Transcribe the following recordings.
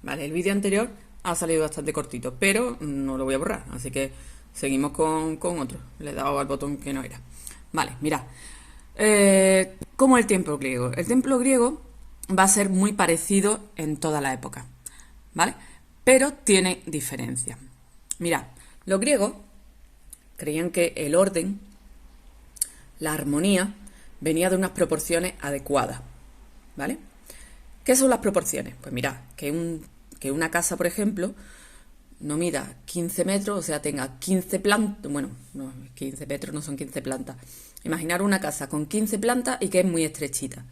Vale, el vídeo anterior ha salido bastante cortito, pero no lo voy a borrar, así que seguimos con otro. Le he dado al botón que no era. Vale, mirad. ¿Cómo el templo griego? El templo griego va a ser muy parecido en toda la época, ¿vale? Pero tiene diferencias. Mirad, los griegos creían que el orden, la armonía, venía de unas proporciones adecuadas, ¿vale? ¿Qué son las proporciones? Pues mirad, que una casa, por ejemplo, no mida 15 metros, o sea, tenga 15 plantas. Bueno, no, 15 metros no son 15 plantas. Imaginar una casa con 15 plantas y que es muy estrechita,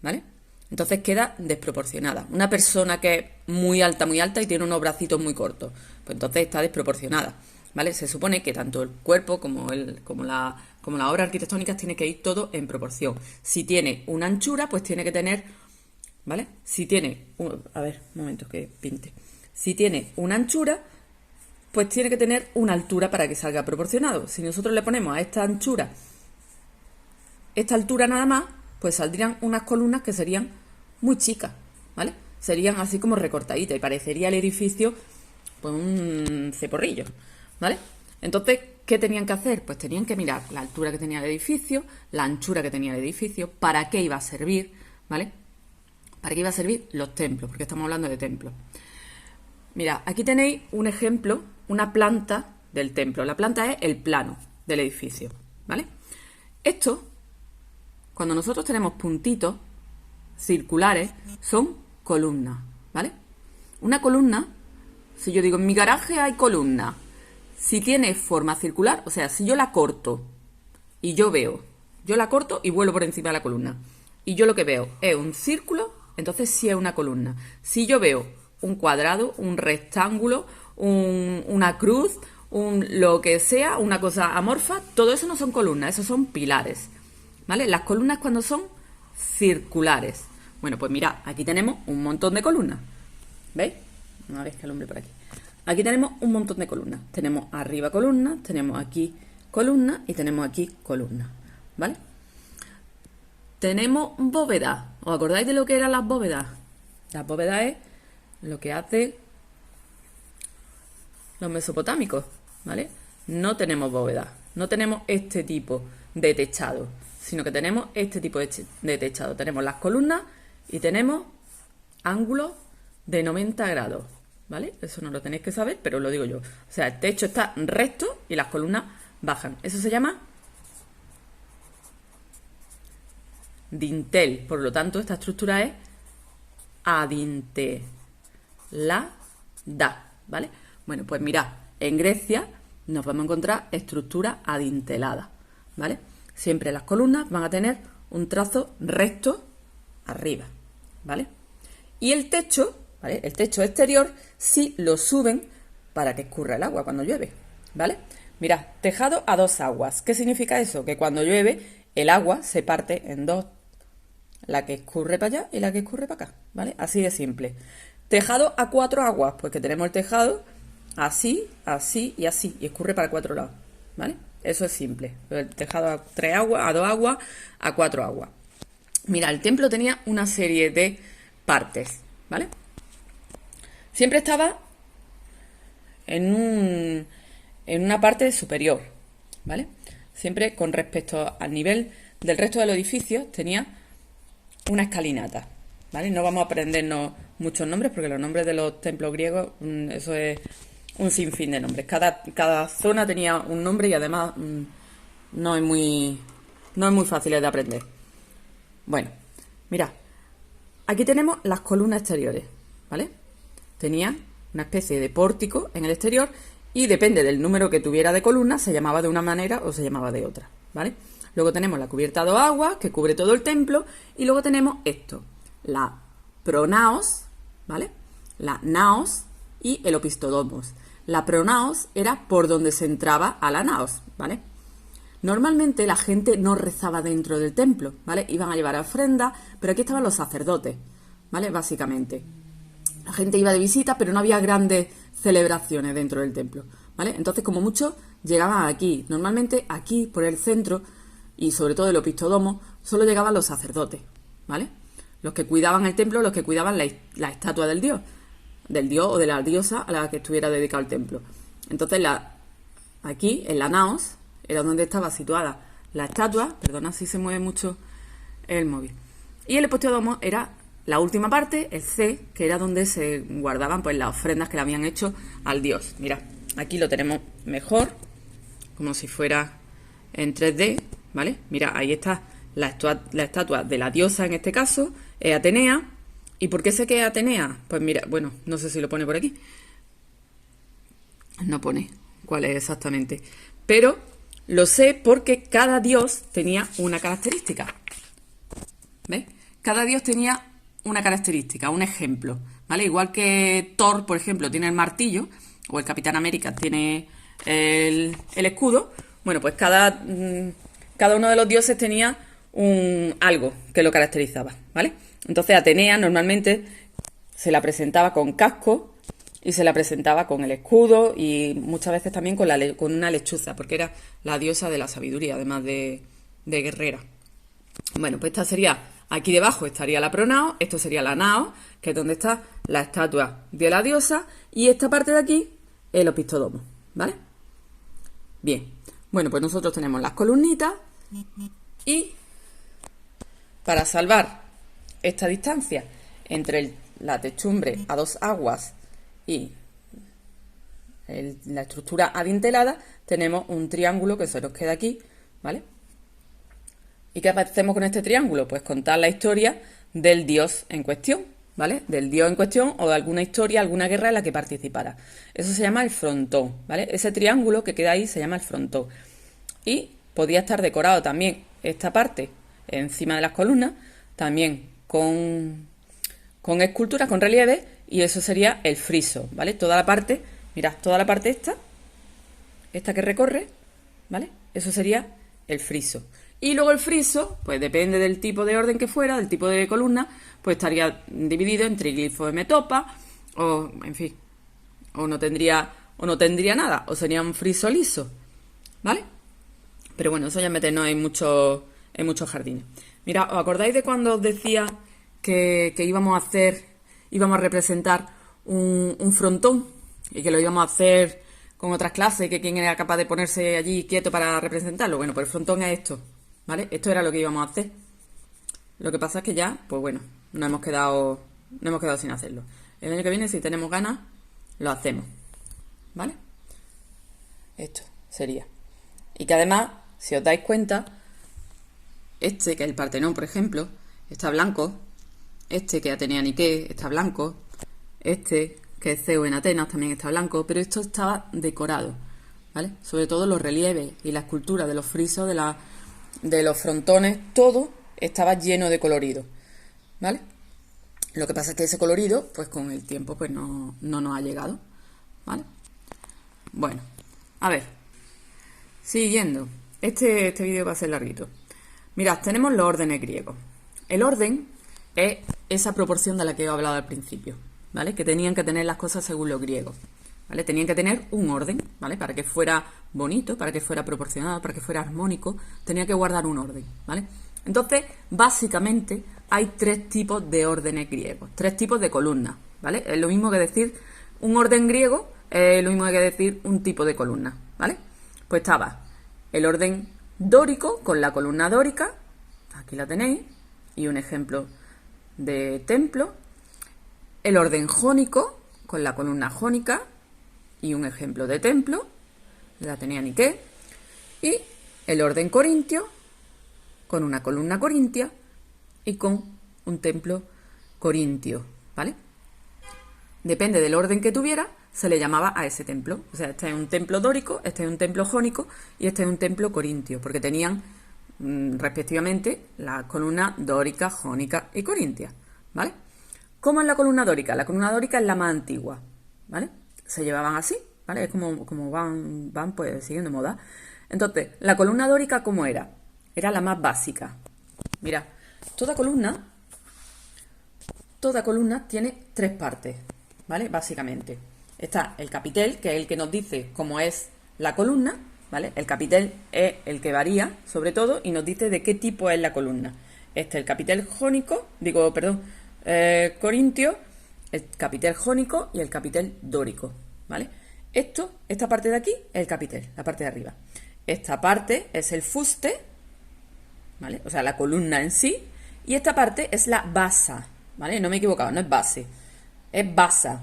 ¿vale? Entonces queda desproporcionada. Una persona que es muy alta y tiene unos bracitos muy cortos, pues entonces está desproporcionada, ¿vale? Se supone que tanto el cuerpo como las obras arquitectónicas tiene que ir todo en proporción. Si tiene una anchura, pues tiene que tener, ¿vale? Si tiene, a ver, un momento que pinte. Si tiene una anchura, pues tiene que tener una altura para que salga proporcionado. Si nosotros le ponemos a esta anchura esta altura nada más, pues saldrían unas columnas que serían muy chicas, ¿vale? Serían así como recortaditas y parecería el edificio pues un ceporrillo, ¿vale? Entonces, ¿qué tenían que hacer? Pues tenían que mirar la altura que tenía el edificio, la anchura que tenía el edificio, para qué iba a servir, ¿vale? ¿Para qué iba a servir? Los templos, porque estamos hablando de templos. Mira, aquí tenéis un ejemplo, una planta del templo. La planta es el plano del edificio, ¿vale? Esto, cuando nosotros tenemos puntitos circulares, son columnas, ¿vale? Una columna, si yo digo en mi garaje hay columnas, si tiene forma circular, o sea, si yo la corto y yo la corto y vuelo por encima de la columna, y yo lo que veo es un círculo, entonces sí es una columna. Si yo veo un cuadrado, un rectángulo, una cruz, lo que sea, una cosa amorfa, todo eso no son columnas, esos son pilares, ¿vale? Las columnas cuando son circulares. Bueno, pues mirad, aquí tenemos un montón de columnas, ¿veis? Una vez que alumbre por aquí. Aquí tenemos un montón de columnas. Tenemos arriba columnas, tenemos aquí columnas y tenemos aquí columnas, ¿vale? Tenemos bóvedas. ¿Os acordáis de lo que eran las bóvedas? Las bóvedas es lo que hacen los mesopotámicos, ¿vale? No tenemos bóvedas, no tenemos este tipo de techado, sino que tenemos este tipo de techado. Tenemos las columnas y tenemos ángulos de 90 grados, ¿vale? Eso no lo tenéis que saber, pero os lo digo yo. O sea, el techo está recto y las columnas bajan. Eso se llama dintel. Por lo tanto, esta estructura es adintelada, ¿vale? Bueno, pues mirad, en Grecia nos vamos a encontrar estructuras adinteladas, ¿vale? Siempre las columnas van a tener un trazo recto arriba, ¿vale? Y el techo, ¿vale? El techo exterior sí lo suben para que escurra el agua cuando llueve, ¿vale? Mirad, tejado a dos aguas. ¿Qué significa eso? Que cuando llueve el agua se parte en dos, la que escurre para allá y la que escurre para acá, ¿vale? Así de simple. Tejado a cuatro aguas, pues que tenemos el tejado así, así y así, y escurre para cuatro lados, ¿vale? Eso es simple. El tejado a tres aguas, a dos aguas, a cuatro aguas. Mira, el templo tenía una serie de partes, ¿vale? Siempre estaba en una parte superior, ¿vale? Siempre con respecto al nivel del resto del edificio tenía una escalinata, ¿vale? No vamos a aprendernos muchos nombres porque los nombres de los templos griegos, eso es un sinfín de nombres. Cada zona tenía un nombre y además no es muy fácil de aprender. Bueno, mirad, aquí tenemos las columnas exteriores, ¿vale? Tenía una especie de pórtico en el exterior y depende del número que tuviera de columnas, se llamaba de una manera o se llamaba de otra, ¿vale? Luego tenemos la cubierta a dos aguas, que cubre todo el templo, y luego tenemos esto, la pronaos, ¿vale? La naos y el opistodomos. La pronaos era por donde se entraba a la naos, ¿vale? Normalmente la gente no rezaba dentro del templo, ¿vale? Iban a llevar ofrendas, pero aquí estaban los sacerdotes, ¿vale? Básicamente. La gente iba de visita, pero no había grandes celebraciones dentro del templo, ¿vale? Entonces, como mucho, llegaban aquí. Normalmente aquí, por el centro, y sobre todo el opistodomo, solo llegaban los sacerdotes, ¿vale? Los que cuidaban el templo, los que cuidaban la estatua del dios. del dios o de la diosa a la que estuviera dedicado el templo. Entonces, aquí, en la naos, era donde estaba situada la estatua. Perdona si se mueve mucho el móvil. Y el hepostiodomo era la última parte, el C, que era donde se guardaban pues las ofrendas que le habían hecho al dios. Mira, aquí lo tenemos mejor, como si fuera en 3D, ¿vale? Mira, ahí está la estatua de la diosa en este caso, es Atenea. ¿Y por qué sé que es Atenea? Pues mira, bueno, no sé si lo pone por aquí. No pone cuál es exactamente. Pero lo sé porque cada dios tenía una característica. ¿Ves? Cada dios tenía una característica, un ejemplo, ¿vale? Igual que Thor, por ejemplo, tiene el martillo, o el Capitán América tiene el escudo. Bueno, pues cada uno de los dioses tenía algo que lo caracterizaba, ¿vale? Entonces Atenea normalmente se la presentaba con casco y se la presentaba con el escudo y muchas veces también con una lechuza, porque era la diosa de la sabiduría, además de guerrera. Bueno, pues esta sería, aquí debajo estaría la pronao, esto sería la nao, que es donde está la estatua de la diosa, y esta parte de aquí, el opistodomo, ¿vale? Bien, bueno, pues nosotros tenemos las columnitas y para salvar esta distancia entre la techumbre a dos aguas y la estructura adintelada, tenemos un triángulo que se nos queda aquí, ¿vale? ¿Y qué hacemos con este triángulo? Pues contar la historia del dios en cuestión, ¿vale? Del dios en cuestión o de alguna historia, alguna guerra en la que participara. Eso se llama el frontón, ¿vale? Ese triángulo que queda ahí se llama el frontón. Y podía estar decorado también esta parte encima de las columnas, también con esculturas, con relieves, y eso sería el friso, ¿vale? Toda la parte, mirad, toda la parte esta que recorre, ¿vale? Eso sería el friso. Y luego el friso, pues depende del tipo de orden que fuera, del tipo de columna, pues estaría dividido en triglifo de metopa, o en fin, o no tendría nada, o sería un friso liso, ¿vale? Pero bueno, eso ya meternos en muchos jardines. Mira, ¿os acordáis de cuando os decía que íbamos a representar un frontón y que lo íbamos a hacer con otras clases, que quién era capaz de ponerse allí quieto para representarlo? Bueno, pues el frontón es esto, ¿vale? Esto era lo que íbamos a hacer. Lo que pasa es que ya, pues bueno, nos hemos quedado sin hacerlo. El año que viene, si tenemos ganas, lo hacemos, ¿vale? Esto sería. Y que además, si os dais cuenta, que es el Partenón, por ejemplo, está blanco. Que es Atenea Nike, está blanco. Que es Zeus en Atenas, también está blanco. Pero esto estaba decorado, ¿vale? Sobre todo los relieves y la escultura de los frisos, de los frontones, todo estaba lleno de colorido, ¿vale? Lo que pasa es que ese colorido, pues con el tiempo, pues no nos ha llegado, ¿vale? Bueno, a ver, siguiendo. Este vídeo va a ser larguito. Mirad, tenemos los órdenes griegos. El orden es esa proporción de la que he hablado al principio, ¿vale? Que tenían que tener las cosas según los griegos, ¿vale? Tenían que tener un orden, ¿vale? Para que fuera bonito, para que fuera proporcionado, para que fuera armónico, tenía que guardar un orden, ¿vale? Entonces, básicamente, hay tres tipos de órdenes griegos, tres tipos de columnas, ¿vale? Es lo mismo que decir un orden griego, es lo mismo que decir un tipo de columna, ¿vale? Pues estaba el orden dórico con la columna dórica, aquí la tenéis, y un ejemplo de templo. El orden jónico con la columna jónica y un ejemplo de templo, de Atenea Nike. Y el orden corintio con una columna corintia y con un templo corintio, ¿vale? Depende del orden que tuviera, se le llamaba a ese templo. O sea, este es un templo dórico, este es un templo jónico y este es un templo corintio, porque tenían respectivamente las columnas dórica, jónica y corintia, ¿vale? ¿Cómo es la columna dórica? La columna dórica es la más antigua, ¿vale? Se llevaban así, ¿vale? Es como van pues siguiendo moda. Entonces, la columna dórica, ¿cómo era? Era la más básica. Mira, toda columna tiene tres partes, ¿vale? Básicamente. Está el capitel, que es el que nos dice cómo es la columna, ¿vale? El capitel es el que varía, sobre todo, y nos dice de qué tipo es la columna. Este es el capitel jónico, corintio, el capitel jónico y el capitel dórico, ¿vale? Esta parte de aquí es el capitel, la parte de arriba. Esta parte es el fuste, ¿vale? O sea, la columna en sí. Y esta parte es la basa, ¿vale? No me he equivocado, no es base, es basa.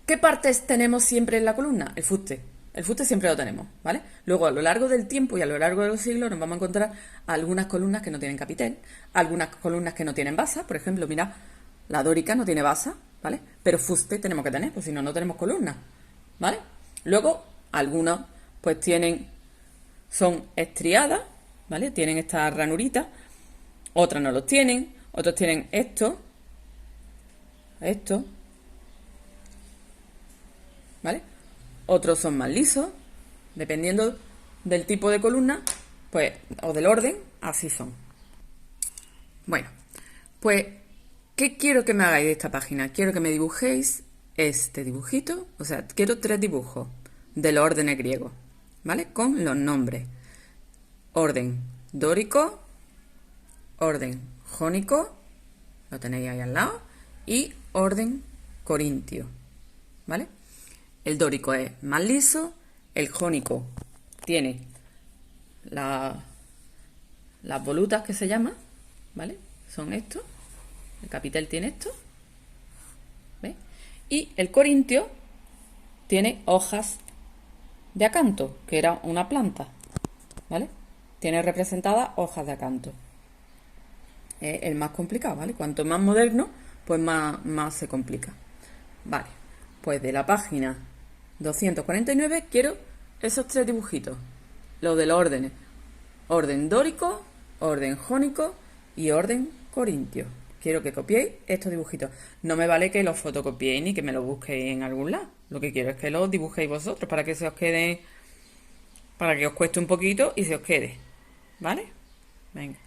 ¿Qué partes tenemos siempre en la columna? El fuste. El fuste siempre lo tenemos, ¿vale? Luego, a lo largo del tiempo y a lo largo de los siglos nos vamos a encontrar algunas columnas que no tienen capitel, algunas columnas que no tienen basa. Por ejemplo, mira, la dórica no tiene basa, ¿vale? Pero fuste tenemos que tener, pues si no, no tenemos columna, ¿vale? Luego, algunas pues son estriadas, ¿vale? Tienen esta ranurita, otras no los tienen, otros tienen esto, ¿vale? Otros son más lisos, dependiendo del tipo de columna, pues, o del orden, así son. Bueno, pues, ¿qué quiero que me hagáis de esta página? Quiero que me dibujéis este dibujito, o sea, quiero 3 dibujos de los órdenes griegos, ¿vale? Con los nombres. Orden dórico, orden jónico, lo tenéis ahí al lado, y orden corintio, ¿vale? El dórico es más liso, el jónico tiene las volutas que se llaman, ¿vale? Son estos, el capitel tiene esto, ¿ves? Y el corintio tiene hojas de acanto, que era una planta, ¿vale? Tiene representadas hojas de acanto. Es el más complicado, ¿vale? Cuanto más moderno, pues más se complica. Vale, pues de la página 249 quiero esos 3 dibujitos. Los de los órdenes. Orden dórico, orden jónico y orden corintio. Quiero que copiéis estos dibujitos. No me vale que los fotocopiéis ni que me los busquéis en algún lado. Lo que quiero es que los dibujéis vosotros para que se os quede, para que os cueste un poquito y se os quede. ¿Vale? Venga.